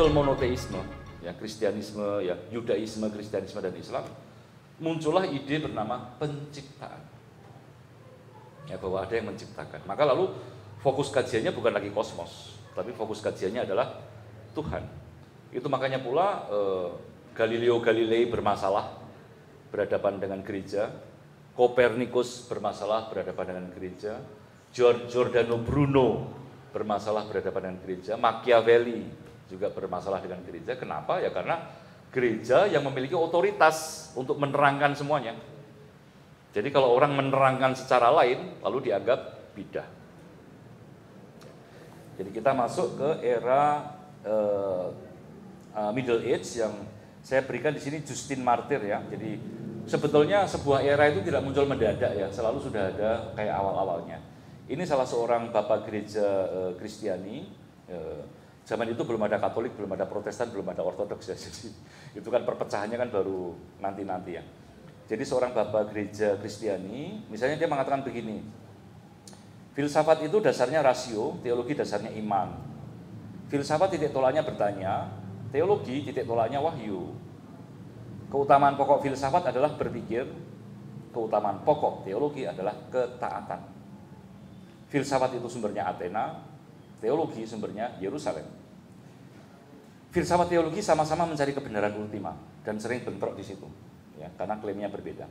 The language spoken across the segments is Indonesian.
muncul monoteisme, ya Kristianisme, ya Yudaisme, Kristianisme dan Islam, muncullah ide bernama penciptaan. Ya, bahwa ada yang menciptakan. Maka lalu fokus kajiannya bukan lagi kosmos, tapi fokus kajiannya adalah Tuhan. Itu makanya pula Galileo Galilei bermasalah berhadapan dengan gereja, Kopernikus bermasalah berhadapan dengan gereja, Giordano Bruno bermasalah berhadapan dengan gereja, Machiavelli juga bermasalah dengan gereja. Kenapa? Ya karena gereja yang memiliki otoritas untuk menerangkan semuanya. Jadi kalau orang menerangkan secara lain, lalu dianggap bidah. Jadi kita masuk ke era Middle Age yang saya berikan di sini Justin Martyr ya. Jadi sebetulnya sebuah era itu tidak muncul mendadak ya, selalu sudah ada kayak awal-awalnya. Ini salah seorang bapak gereja Kristiani. Zaman itu belum ada Katolik, belum ada Protestan, belum ada Ortodoks ya. Jadi itu kan perpecahannya kan baru nanti-nanti ya. Jadi seorang bapak gereja Kristiani, misalnya dia mengatakan begini, filsafat itu dasarnya rasio, teologi dasarnya iman. Filsafat titik tolaknya bertanya, teologi titik tolaknya wahyu. Keutamaan pokok filsafat adalah berpikir, keutamaan pokok teologi adalah ketaatan. Filsafat itu sumbernya Athena, teologi sumbernya Yerusalem. Filsafat teologi sama-sama mencari kebenaran ultima dan sering bentrok di situ, ya, karena klaimnya berbeda.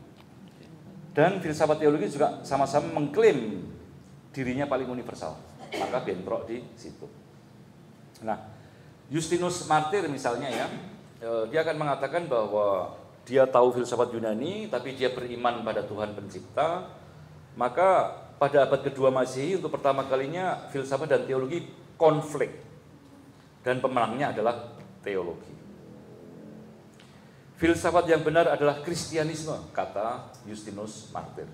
Dan filsafat teologi juga sama-sama mengklaim dirinya paling universal, maka bentrok di situ. Nah, Justinus Martyr misalnya ya, dia akan mengatakan bahwa dia tahu filsafat Yunani, tapi dia beriman pada Tuhan pencipta. Maka pada abad kedua Masehi untuk pertama kalinya filsafat dan teologi konflik, dan pemenangnya adalah teologi. Filsafat yang benar adalah Kristianisme, kata Justinus Martyr.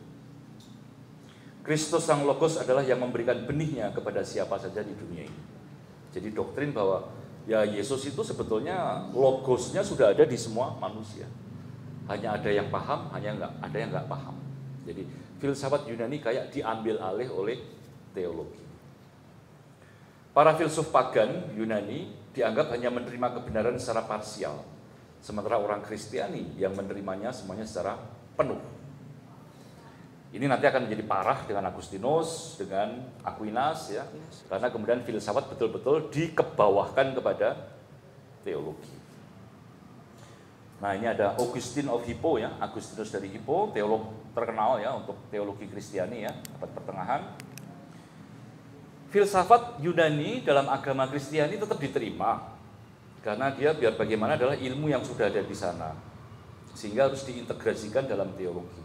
Kristus sang Logos adalah yang memberikan benihnya kepada siapa saja di dunia ini. Jadi doktrin bahwa ya Yesus itu sebetulnya logosnya sudah ada di semua manusia. Hanya ada yang paham, ada yang nggak paham. Jadi filsafat Yunani kayak diambil alih oleh teologi. Para filsuf pagan Yunani dianggap hanya menerima kebenaran secara parsial, sementara orang Kristiani yang menerimanya semuanya secara penuh. Ini nanti akan menjadi parah dengan Agustinus, dengan Aquinas ya, karena kemudian filsafat betul-betul dikebawahkan kepada teologi. Nah, ini ada Augustine of Hippo ya, Agustinus dari Hippo, teolog terkenal ya untuk teologi Kristiani ya, abad pertengahan. Filsafat Yunani dalam agama Kristiani tetap diterima karena dia biar bagaimana adalah ilmu yang sudah ada di sana, sehingga harus diintegrasikan dalam teologi.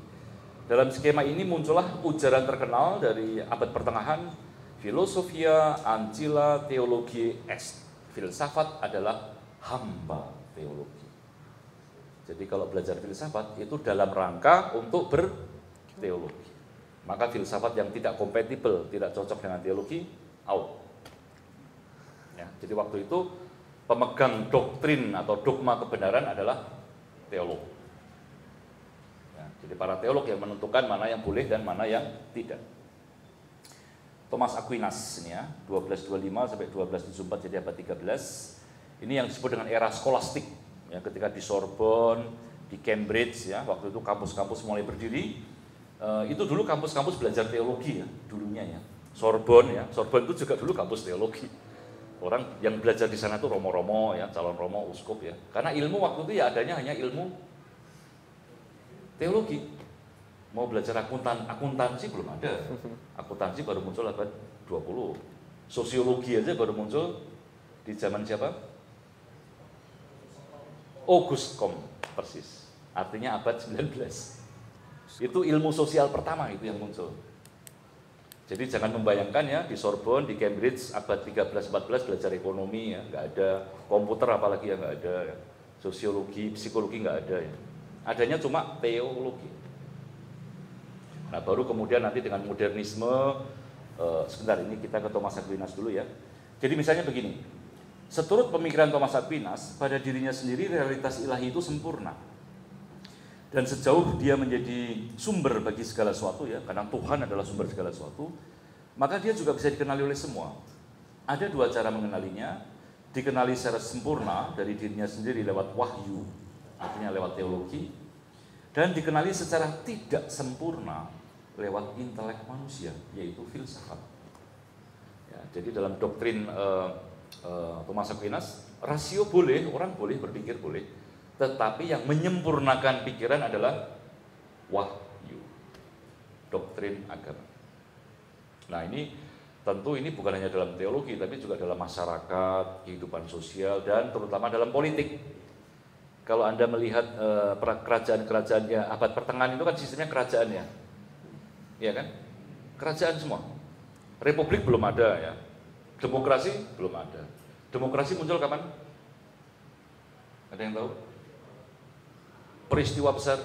Dalam skema ini muncullah ujaran terkenal dari abad pertengahan, Philosophia Ancilla Theologiae Est. Filsafat adalah hamba teologi. Jadi kalau belajar filsafat itu dalam rangka untuk berteologi. Maka filsafat yang tidak kompatibel, tidak cocok dengan teologi, out. Ya, jadi waktu itu pemegang doktrin atau dogma kebenaran adalah teolog. Jadi para teolog yang menentukan mana yang boleh dan mana yang tidak. Thomas Aquinas ini ya, 1225 sampai 1274 jadi abad 13. Ini yang disebut dengan era skolastik ya, ketika di Sorbonne, di Cambridge ya, waktu itu kampus-kampus mulai berdiri. Itu dulu kampus-kampus belajar teologi ya, dulunya ya. Sorbonne ya, Sorbonne itu juga dulu kampus teologi. Orang yang belajar di sana tuh romo-romo ya, calon romo, uskup ya. Karena ilmu waktu itu ya adanya hanya ilmu teologi. Mau belajar akuntansi belum ada. Akuntansi baru muncul abad 20. Sosiologi aja baru muncul di zaman siapa? Auguste Comte, persis. Artinya abad 19. Itu ilmu sosial pertama itu yang muncul. Jadi jangan membayangkan ya di Sorbonne, di Cambridge abad 13-14 belajar ekonomi ya, nggak ada. Komputer apalagi ya nggak ada. Sosiologi, psikologi nggak ada ya. Adanya cuma teologi. Nah baru kemudian nanti dengan modernisme, sebentar ini kita ke Thomas Aquinas dulu ya. Jadi misalnya begini, seturut pemikiran Thomas Aquinas, pada dirinya sendiri realitas ilahi itu sempurna. Dan sejauh dia menjadi sumber bagi segala sesuatu ya, karena Tuhan adalah sumber segala sesuatu, maka dia juga bisa dikenali oleh semua. Ada dua cara mengenalinya. dikenali secara sempurna dari dirinya sendiri lewat wahyu, artinya lewat teologi, dan dikenali secara tidak sempurna lewat intelek manusia, yaitu filsafat. Ya, jadi dalam doktrin Thomas Aquinas, rasio boleh, orang boleh berpikir boleh, tetapi yang menyempurnakan pikiran adalah wahyu, doktrin agama. Nah ini tentu ini bukan hanya dalam teologi, tapi juga dalam masyarakat, kehidupan sosial, dan terutama dalam politik. Kalau Anda melihat kerajaan-kerajaan ya, abad pertengahan itu kan sistemnya kerajaannya, ya kan? Kerajaan semua. Republik belum ada ya, demokrasi belum ada. Demokrasi muncul kapan? Ada yang tahu? Peristiwa besar,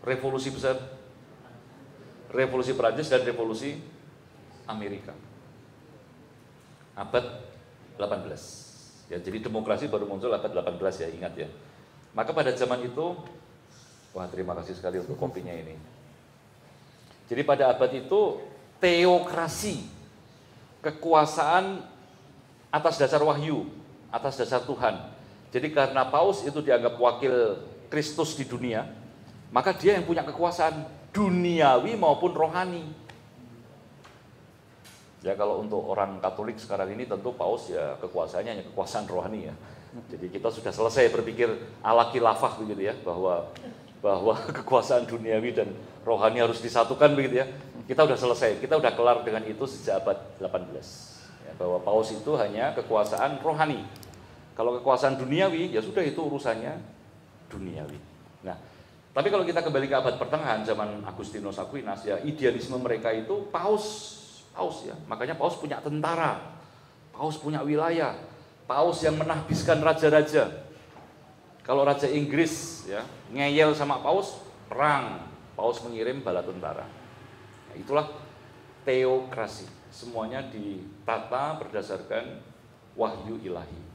revolusi besar, revolusi Prancis dan revolusi Amerika, abad 18. Ya, jadi demokrasi baru muncul abad 18 ya, ingat ya. Maka pada zaman itu, wah terima kasih sekali untuk kopinya ini. Jadi pada abad itu teokrasi, kekuasaan atas dasar wahyu, atas dasar Tuhan. Jadi karena paus itu dianggap wakil Kristus di dunia, maka dia yang punya kekuasaan duniawi maupun rohani. Ya kalau untuk orang Katolik sekarang ini tentu paus ya kekuasaannya hanya kekuasaan rohani ya. Jadi kita sudah selesai berpikir ala khilafah begitu ya, bahwa kekuasaan duniawi dan rohani harus disatukan begitu ya. Kita udah selesai, kita udah kelar dengan itu sejak abad 18. Ya, bahwa paus itu hanya kekuasaan rohani. Kalau kekuasaan duniawi ya sudah itu urusannya duniawi. Nah, tapi kalau kita kembali ke abad pertengahan zaman Agustinus Aquinas ya, idealisme mereka itu paus ya. Makanya paus punya tentara, paus punya wilayah, paus yang menahbiskan raja-raja. Kalau raja Inggris ya ngeyel sama paus, perang, paus mengirim bala tentara. Nah, itulah teokrasi. Semuanya ditata berdasarkan wahyu ilahi.